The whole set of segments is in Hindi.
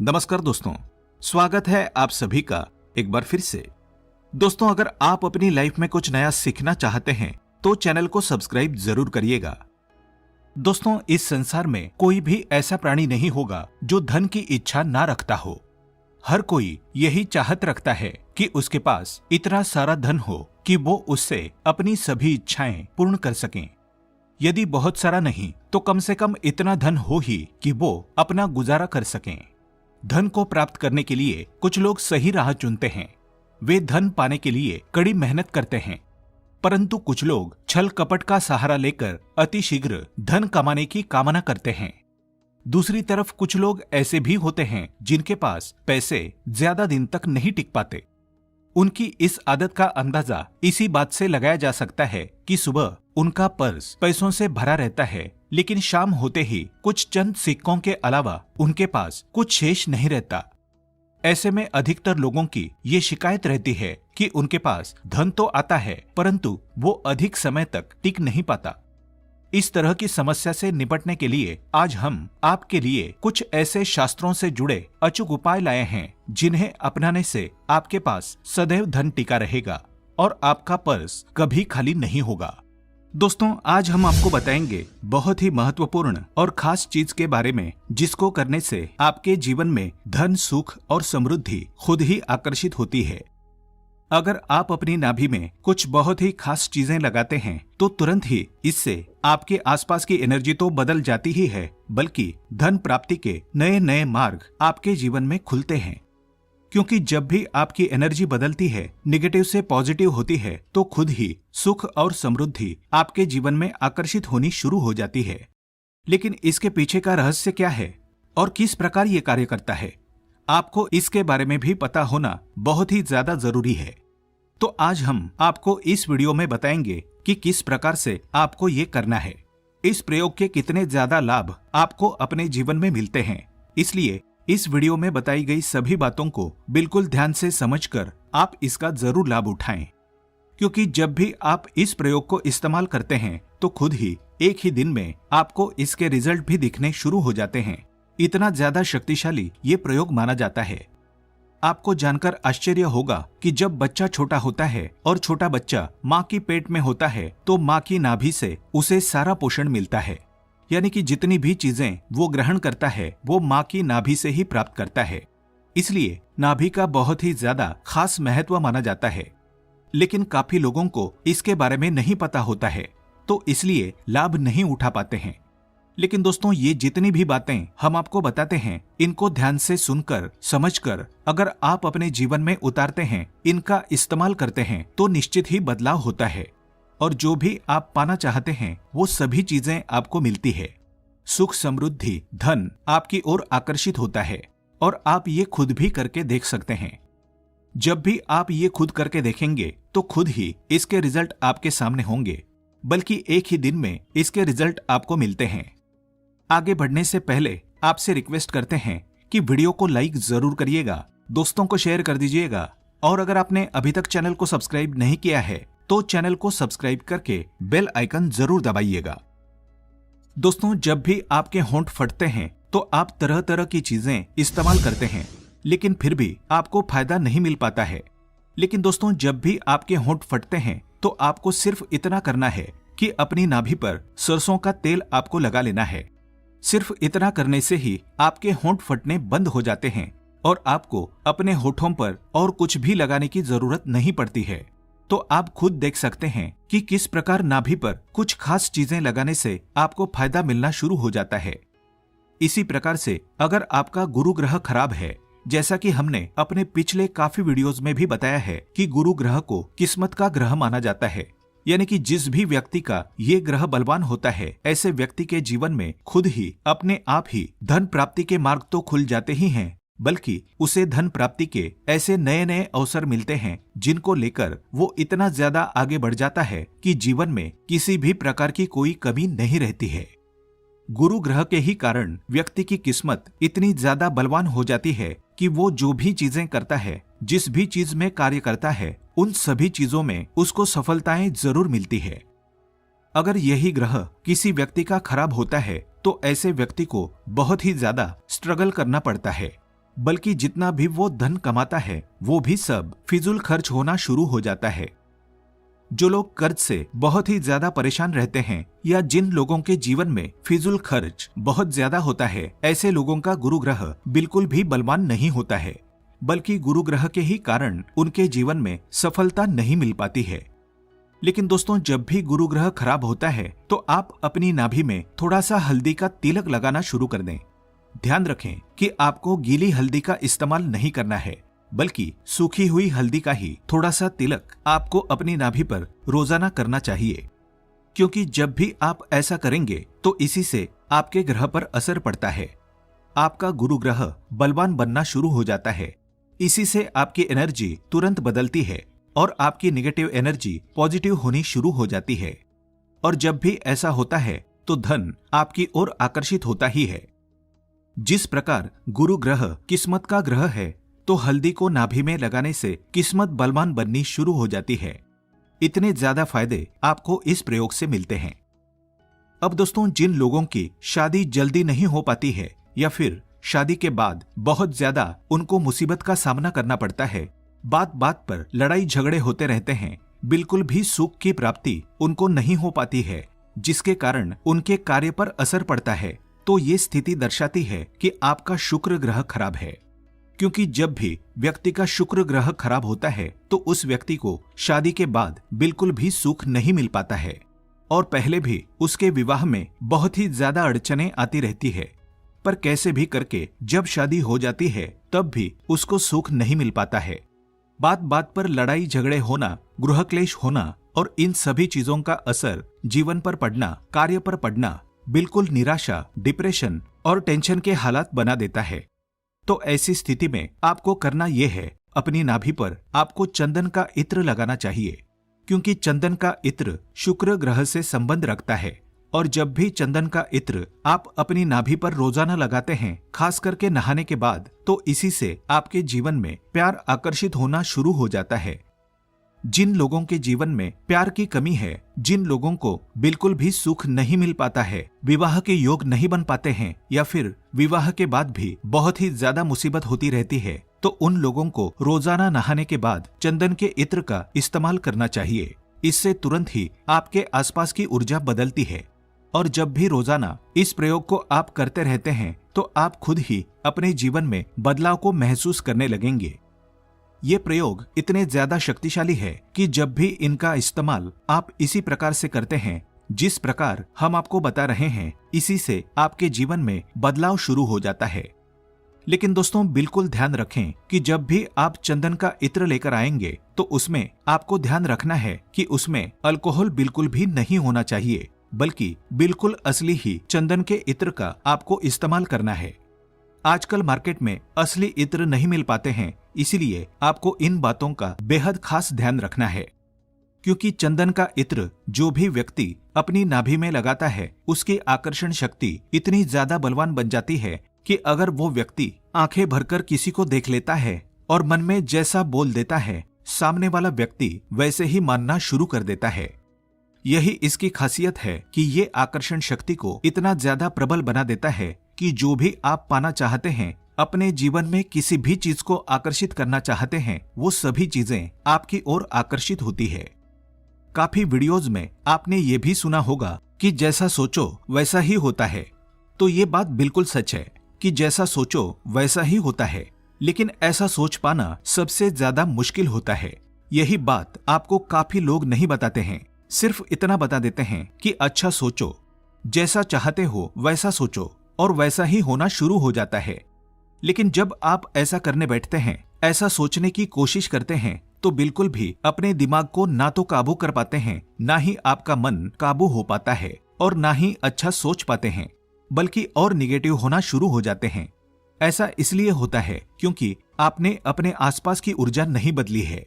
नमस्कार दोस्तों, स्वागत है आप सभी का एक बार फिर से। दोस्तों, अगर आप अपनी लाइफ में कुछ नया सीखना चाहते हैं तो चैनल को सब्सक्राइब जरूर करिएगा। दोस्तों, इस संसार में कोई भी ऐसा प्राणी नहीं होगा जो धन की इच्छा ना रखता हो। हर कोई यही चाहत रखता है कि उसके पास इतना सारा धन हो कि वो उससे अपनी सभी इच्छाएं पूर्ण कर सकें। यदि बहुत सारा नहीं तो कम से कम इतना धन हो ही कि वो अपना गुजारा कर सकें। धन को प्राप्त करने के लिए कुछ लोग सही राह चुनते हैं। वे धन पाने के लिए कड़ी मेहनत करते हैं, परंतु कुछ लोग छल कपट का सहारा लेकर अतिशीघ्र धन कमाने की कामना करते हैं। दूसरी तरफ कुछ लोग ऐसे भी होते हैं जिनके पास पैसे ज्यादा दिन तक नहीं टिक पाते। उनकी इस आदत का अंदाजा इसी बात से लगाया जा सकता है कि सुबह उनका पर्स पैसों से भरा रहता है, लेकिन शाम होते ही कुछ चंद सिक्कों के अलावा उनके पास कुछ शेष नहीं रहता। ऐसे में अधिकतर लोगों की ये शिकायत रहती है कि उनके पास धन तो आता है परंतु वो अधिक समय तक टिक नहीं पाता। इस तरह की समस्या से निपटने के लिए आज हम आपके लिए कुछ ऐसे शास्त्रों से जुड़े अचूक उपाय लाए हैं जिन्हें अपनाने से आपके पास सदैव धन टिका रहेगा और आपका पर्स कभी खाली नहीं होगा। दोस्तों, आज हम आपको बताएंगे बहुत ही महत्वपूर्ण और खास चीज के बारे में जिसको करने से आपके जीवन में धन, सुख और समृद्धि खुद ही आकर्षित होती है। अगर आप अपनी नाभि में कुछ बहुत ही खास चीजें लगाते हैं तो तुरंत ही इससे आपके आसपास की एनर्जी तो बदल जाती ही है, बल्कि धन प्राप्ति के नए नए मार्ग आपके जीवन में खुलते हैं। क्योंकि जब भी आपकी एनर्जी बदलती है, निगेटिव से पॉजिटिव होती है, तो खुद ही सुख और समृद्धि आपके जीवन में आकर्षित होनी शुरू हो जाती है। लेकिन इसके पीछे का रहस्य क्या है और किस प्रकार ये कार्य करता है, आपको इसके बारे में भी पता होना बहुत ही ज्यादा जरूरी है। तो आज हम आपको इस वीडियो में बताएंगे कि किस प्रकार से आपको ये करना है, इस प्रयोग के कितने ज्यादा लाभ आपको अपने जीवन में मिलते हैं। इसलिए इस वीडियो में बताई गई सभी बातों को बिल्कुल ध्यान से समझकर आप इसका जरूर लाभ उठाएं, क्योंकि जब भी आप इस प्रयोग को इस्तेमाल करते हैं तो खुद ही एक ही दिन में आपको इसके रिजल्ट भी दिखने शुरू हो जाते हैं। इतना ज्यादा शक्तिशाली ये प्रयोग माना जाता है। आपको जानकर आश्चर्य होगा कि जब बच्चा छोटा होता है और छोटा बच्चा माँ की पेट में होता है तो माँ की नाभि से उसे सारा पोषण मिलता है, यानी कि जितनी भी चीजें वो ग्रहण करता है वो माँ की नाभि से ही प्राप्त करता है। इसलिए नाभि का बहुत ही ज्यादा खास महत्व माना जाता है। लेकिन काफी लोगों को इसके बारे में नहीं पता होता है, तो इसलिए लाभ नहीं उठा पाते हैं। लेकिन दोस्तों, ये जितनी भी बातें हम आपको बताते हैं, इनको ध्यान से सुनकर समझकर अगर आप अपने जीवन में उतारते हैं, इनका इस्तेमाल करते हैं, तो निश्चित ही बदलाव होता है और जो भी आप पाना चाहते हैं वो सभी चीजें आपको मिलती है। सुख, समृद्धि, धन आपकी ओर आकर्षित होता है और आप ये खुद भी करके देख सकते हैं। जब भी आप ये खुद करके देखेंगे तो खुद ही इसके रिजल्ट आपके सामने होंगे, बल्कि एक ही दिन में इसके रिजल्ट आपको मिलते हैं। आगे बढ़ने से पहले आपसे रिक्वेस्ट करते हैं कि वीडियो को लाइक जरूर करिएगा, दोस्तों को शेयर कर दीजिएगा और अगर आपने अभी तक चैनल को सब्सक्राइब नहीं किया है तो चैनल को सब्सक्राइब करके बेल आइकन जरूर दबाइएगा। दोस्तों, जब भी आपके होंठ फटते हैं तो आप तरह तरह की चीजें इस्तेमाल करते हैं, लेकिन फिर भी आपको फायदा नहीं मिल पाता है। लेकिन दोस्तों, जब भी आपके होंठ फटते हैं तो आपको सिर्फ इतना करना है कि अपनी नाभि पर सरसों का तेल आपको लगा लेना है। सिर्फ इतना करने से ही आपके होंठ फटने बंद हो जाते हैं और आपको अपने होठों पर और कुछ भी लगाने की जरूरत नहीं पड़ती है। तो आप खुद देख सकते हैं कि किस प्रकार नाभि पर कुछ खास चीजें लगाने से आपको फायदा मिलना शुरू हो जाता है। इसी प्रकार से अगर आपका गुरु ग्रह खराब है, जैसा कि हमने अपने पिछले काफी वीडियोस में भी बताया है कि गुरु ग्रह को किस्मत का ग्रह माना जाता है, यानी कि जिस भी व्यक्ति का ये ग्रह बलवान होता है, ऐसे व्यक्ति के जीवन में खुद ही अपने आप ही धन प्राप्ति के मार्ग तो खुल जाते ही हैं, बल्कि उसे धन प्राप्ति के ऐसे नए नए अवसर मिलते हैं जिनको लेकर वो इतना ज्यादा आगे बढ़ जाता है कि जीवन में किसी भी प्रकार की कोई कमी नहीं रहती है। गुरु ग्रह के ही कारण व्यक्ति की किस्मत इतनी ज्यादा बलवान हो जाती है कि वो जो भी चीजें करता है, जिस भी चीज में कार्य करता है, उन सभी चीजों में उसको सफलताएं जरूर मिलती है। अगर यही ग्रह किसी व्यक्ति का खराब होता है तो ऐसे व्यक्ति को बहुत ही ज्यादा स्ट्रगल करना पड़ता है। बल्कि जितना भी वो धन कमाता है वो भी सब फिजूल खर्च होना शुरू हो जाता है। जो लोग कर्ज से बहुत ही ज्यादा परेशान रहते हैं या जिन लोगों के जीवन में फिजूल खर्च बहुत ज्यादा होता है, ऐसे लोगों का गुरु ग्रह बिल्कुल भी बलवान नहीं होता है, बल्कि गुरु ग्रह के ही कारण उनके जीवन में सफलता नहीं मिल पाती है। लेकिन दोस्तों, जब भी गुरु ग्रह खराब होता है तो आप अपनी नाभि में थोड़ा सा हल्दी का तिलक लगाना शुरू कर दें। ध्यान रखें कि आपको गीली हल्दी का इस्तेमाल नहीं करना है, बल्कि सूखी हुई हल्दी का ही थोड़ा सा तिलक आपको अपनी नाभि पर रोजाना करना चाहिए, क्योंकि जब भी आप ऐसा करेंगे तो इसी से आपके ग्रह पर असर पड़ता है। आपका गुरु ग्रह बलवान बनना शुरू हो जाता है। इसी से आपकी एनर्जी तुरंत बदलती है और आपकी नेगेटिव एनर्जी पॉजिटिव होनी शुरू हो जाती है। और जब भी ऐसा होता है तो धन आपकी ओर आकर्षित होता ही है। जिस प्रकार गुरु ग्रह किस्मत का ग्रह है, तो हल्दी को नाभि में लगाने से किस्मत बलवान बननी शुरू हो जाती है। इतने ज्यादा फायदे आपको इस प्रयोग से मिलते हैं। अब दोस्तों, जिन लोगों की शादी जल्दी नहीं हो पाती है या फिर शादी के बाद बहुत ज्यादा उनको मुसीबत का सामना करना पड़ता है, बात बात पर लड़ाई झगड़े होते रहते हैं, बिल्कुल भी सुख की प्राप्ति उनको नहीं हो पाती है, जिसके कारण उनके कार्य पर असर पड़ता है, तो ये स्थिति दर्शाती है कि आपका शुक्र ग्रह खराब है। क्योंकि जब भी व्यक्ति का शुक्र ग्रह खराब होता है तो उस व्यक्ति को शादी के बाद बिल्कुल भी सुख नहीं मिल पाता है और पहले भी उसके विवाह में बहुत ही ज्यादा अड़चनें आती रहती है, पर कैसे भी करके जब शादी हो जाती है तब भी उसको सुख नहीं मिल पाता है। बात बात पर लड़ाई झगड़े होना, गृह क्लेश होना और इन सभी चीजों का असर जीवन पर पड़ना, कार्य पर पड़ना बिल्कुल निराशा, डिप्रेशन और टेंशन के हालात बना देता है। तो ऐसी स्थिति में आपको करना यह है, अपनी नाभि पर आपको चंदन का इत्र लगाना चाहिए, क्योंकि चंदन का इत्र शुक्र ग्रह से संबंध रखता है। और जब भी चंदन का इत्र आप अपनी नाभि पर रोजाना लगाते हैं, खास करके नहाने के बाद, तो इसी से आपके जीवन में प्यार आकर्षित होना शुरू हो जाता है। जिन लोगों के जीवन में प्यार की कमी है, जिन लोगों को बिल्कुल भी सुख नहीं मिल पाता है, विवाह के योग नहीं बन पाते हैं या फिर विवाह के बाद भी बहुत ही ज्यादा मुसीबत होती रहती है, तो उन लोगों को रोजाना नहाने के बाद चंदन के इत्र का इस्तेमाल करना चाहिए। इससे तुरंत ही आपके आसपास की ऊर्जा बदलती है और जब भी रोजाना इस प्रयोग को आप करते रहते हैं तो आप खुद ही अपने जीवन में बदलाव को महसूस करने लगेंगे। ये प्रयोग इतने ज्यादा शक्तिशाली है कि जब भी इनका इस्तेमाल आप इसी प्रकार से करते हैं, जिस प्रकार हम आपको बता रहे हैं, इसी से आपके जीवन में बदलाव शुरू हो जाता है। लेकिन दोस्तों, बिल्कुल ध्यान रखें कि जब भी आप चंदन का इत्र लेकर आएंगे तो उसमें आपको ध्यान रखना है कि उसमें अल्कोहल बिल्कुल भी नहीं होना चाहिए, बल्कि बिल्कुल असली ही चंदन के इत्र का आपको इस्तेमाल करना है। आजकल मार्केट में असली इत्र नहीं मिल पाते हैं, इसीलिए आपको इन बातों का बेहद खास ध्यान रखना है। क्योंकि चंदन का इत्र जो भी व्यक्ति अपनी नाभि में लगाता है, उसकी आकर्षण शक्ति इतनी ज्यादा बलवान बन जाती है कि अगर वो व्यक्ति आंखें भरकर किसी को देख लेता है और मन में जैसा बोल देता है, सामने वाला व्यक्ति वैसे ही मानना शुरू कर देता है। यही इसकी खासियत है कि ये आकर्षण शक्ति को इतना ज्यादा प्रबल बना देता है कि जो भी आप पाना चाहते हैं, अपने जीवन में किसी भी चीज को आकर्षित करना चाहते हैं, वो सभी चीजें आपकी ओर आकर्षित होती है। काफी वीडियोज में आपने ये भी सुना होगा कि जैसा सोचो वैसा ही होता है। तो ये बात बिल्कुल सच है कि जैसा सोचो वैसा ही होता है, लेकिन ऐसा सोच पाना सबसे ज्यादा मुश्किल होता है। यही बात आपको काफी लोग नहीं बताते हैं, सिर्फ इतना बता देते हैं कि अच्छा सोचो, जैसा चाहते हो वैसा सोचो, और वैसा ही होना शुरू हो जाता है। लेकिन जब आप ऐसा करने बैठते हैं, ऐसा सोचने की कोशिश करते हैं, तो बिल्कुल भी अपने दिमाग को ना तो काबू कर पाते हैं, ना ही आपका मन काबू हो पाता है और ना ही अच्छा सोच पाते हैं, बल्कि और निगेटिव होना शुरू हो जाते हैं। ऐसा इसलिए होता है क्योंकि आपने अपने आसपास की ऊर्जा नहीं बदली है।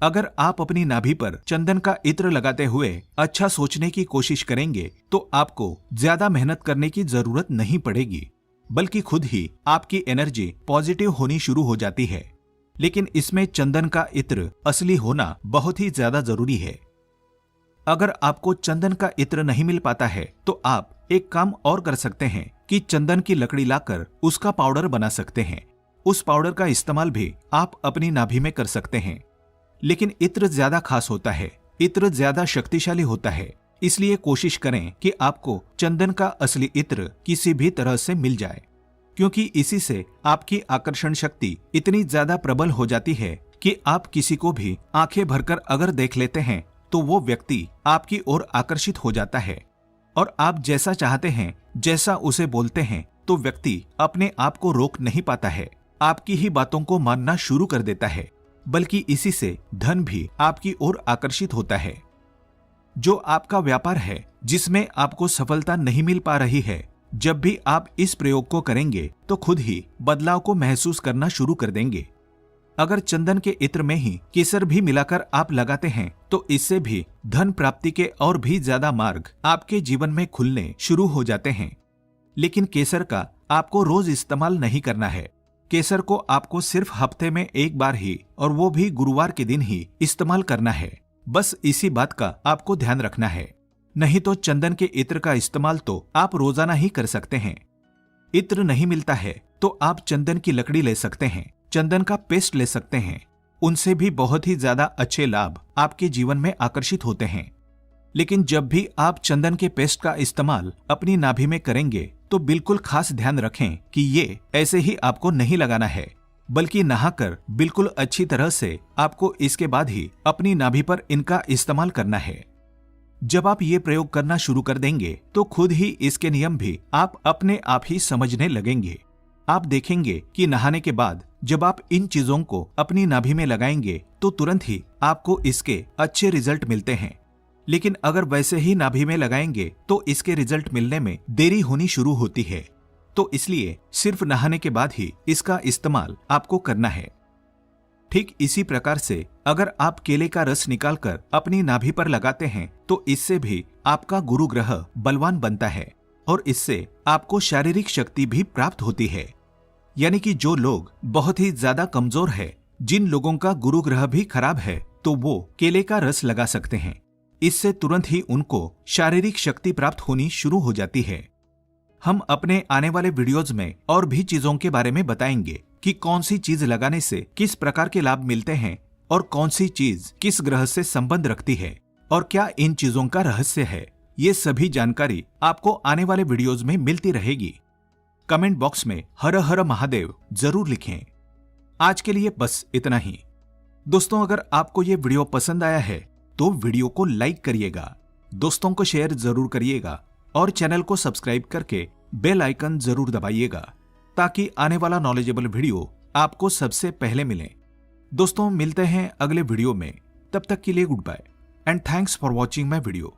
अगर आप अपनी नाभि पर चंदन का इत्र लगाते हुए अच्छा सोचने की कोशिश करेंगे तो आपको ज्यादा मेहनत करने की जरूरत नहीं पड़ेगी, बल्कि खुद ही आपकी एनर्जी पॉजिटिव होनी शुरू हो जाती है। लेकिन इसमें चंदन का इत्र असली होना बहुत ही ज्यादा जरूरी है। अगर आपको चंदन का इत्र नहीं मिल पाता है तो आप एक काम और कर सकते हैं कि चंदन की लकड़ी लाकर उसका पाउडर बना सकते हैं। उस पाउडर का इस्तेमाल भी आप अपनी नाभि में कर सकते हैं। लेकिन इत्र ज्यादा खास होता है, इत्र ज्यादा शक्तिशाली होता है, इसलिए कोशिश करें कि आपको चंदन का असली इत्र किसी भी तरह से मिल जाए, क्योंकि इसी से आपकी आकर्षण शक्ति इतनी ज्यादा प्रबल हो जाती है कि आप किसी को भी आंखें भरकर अगर देख लेते हैं तो वो व्यक्ति आपकी ओर आकर्षित हो जाता है और आप जैसा चाहते हैं, जैसा उसे बोलते हैं, तो व्यक्ति अपने आप को रोक नहीं पाता है, आपकी ही बातों को मानना शुरू कर देता है। बल्कि इसी से धन भी आपकी ओर आकर्षित होता है। जो आपका व्यापार है, जिसमें आपको सफलता नहीं मिल पा रही है, जब भी आप इस प्रयोग को करेंगे तो खुद ही बदलाव को महसूस करना शुरू कर देंगे। अगर चंदन के इत्र में ही केसर भी मिलाकर आप लगाते हैं तो इससे भी धन प्राप्ति के और भी ज्यादा मार्ग आपके जीवन में खुलने शुरू हो जाते हैं। लेकिन केसर का आपको रोज इस्तेमाल नहीं करना है। केसर को आपको सिर्फ हफ्ते में एक बार ही, और वो भी गुरुवार के दिन ही इस्तेमाल करना है। बस इसी बात का आपको ध्यान रखना है। नहीं तो चंदन के इत्र का इस्तेमाल तो आप रोजाना ही कर सकते हैं। इत्र नहीं मिलता है तो आप चंदन की लकड़ी ले सकते हैं, चंदन का पेस्ट ले सकते हैं। उनसे भी बहुत ही ज्यादा अच्छे लाभ आपके जीवन में आकर्षित होते हैं। लेकिन जब भी आप चंदन के पेस्ट का इस्तेमाल अपनी नाभि में करेंगे तो बिल्कुल खास ध्यान रखें कि ये ऐसे ही आपको नहीं लगाना है, बल्कि नहाकर बिल्कुल अच्छी तरह से आपको इसके बाद ही अपनी नाभि पर इनका इस्तेमाल करना है। जब आप ये प्रयोग करना शुरू कर देंगे तो खुद ही इसके नियम भी आप अपने आप ही समझने लगेंगे। आप देखेंगे कि नहाने के बाद जब आप इन चीजों को अपनी नाभि में लगाएंगे तो तुरंत ही आपको इसके अच्छे रिजल्ट मिलते हैं। लेकिन अगर वैसे ही नाभि में लगाएंगे तो इसके रिजल्ट मिलने में देरी होनी शुरू होती है। तो इसलिए सिर्फ नहाने के बाद ही इसका इस्तेमाल आपको करना है। ठीक इसी प्रकार से अगर आप केले का रस निकालकर अपनी नाभि पर लगाते हैं तो इससे भी आपका गुरु ग्रह बलवान बनता है और इससे आपको शारीरिक शक्ति भी प्राप्त होती है। यानी कि जो लोग बहुत ही ज्यादा कमजोर है, जिन लोगों का गुरु ग्रह भी खराब है, तो वो केले का रस लगा सकते हैं। इससे तुरंत ही उनको शारीरिक शक्ति प्राप्त होनी शुरू हो जाती है। हम अपने आने वाले वीडियोज में और भी चीजों के बारे में बताएंगे कि कौन सी चीज लगाने से किस प्रकार के लाभ मिलते हैं और कौन सी चीज किस ग्रह से संबंध रखती है और क्या इन चीजों का रहस्य है। ये सभी जानकारी आपको आने वाले वीडियोज में मिलती रहेगी। कमेंट बॉक्स में हर हर महादेव जरूर लिखें। आज के लिए बस इतना ही। दोस्तों, अगर आपको ये वीडियो पसंद आया है तो वीडियो को लाइक करिएगा, दोस्तों को शेयर जरूर करिएगा और चैनल को सब्सक्राइब करके बेल आइकन जरूर दबाइएगा ताकि आने वाला नॉलेजेबल वीडियो आपको सबसे पहले मिले। दोस्तों, मिलते हैं अगले वीडियो में। तब तक के लिए good bye and thanks for watching my video.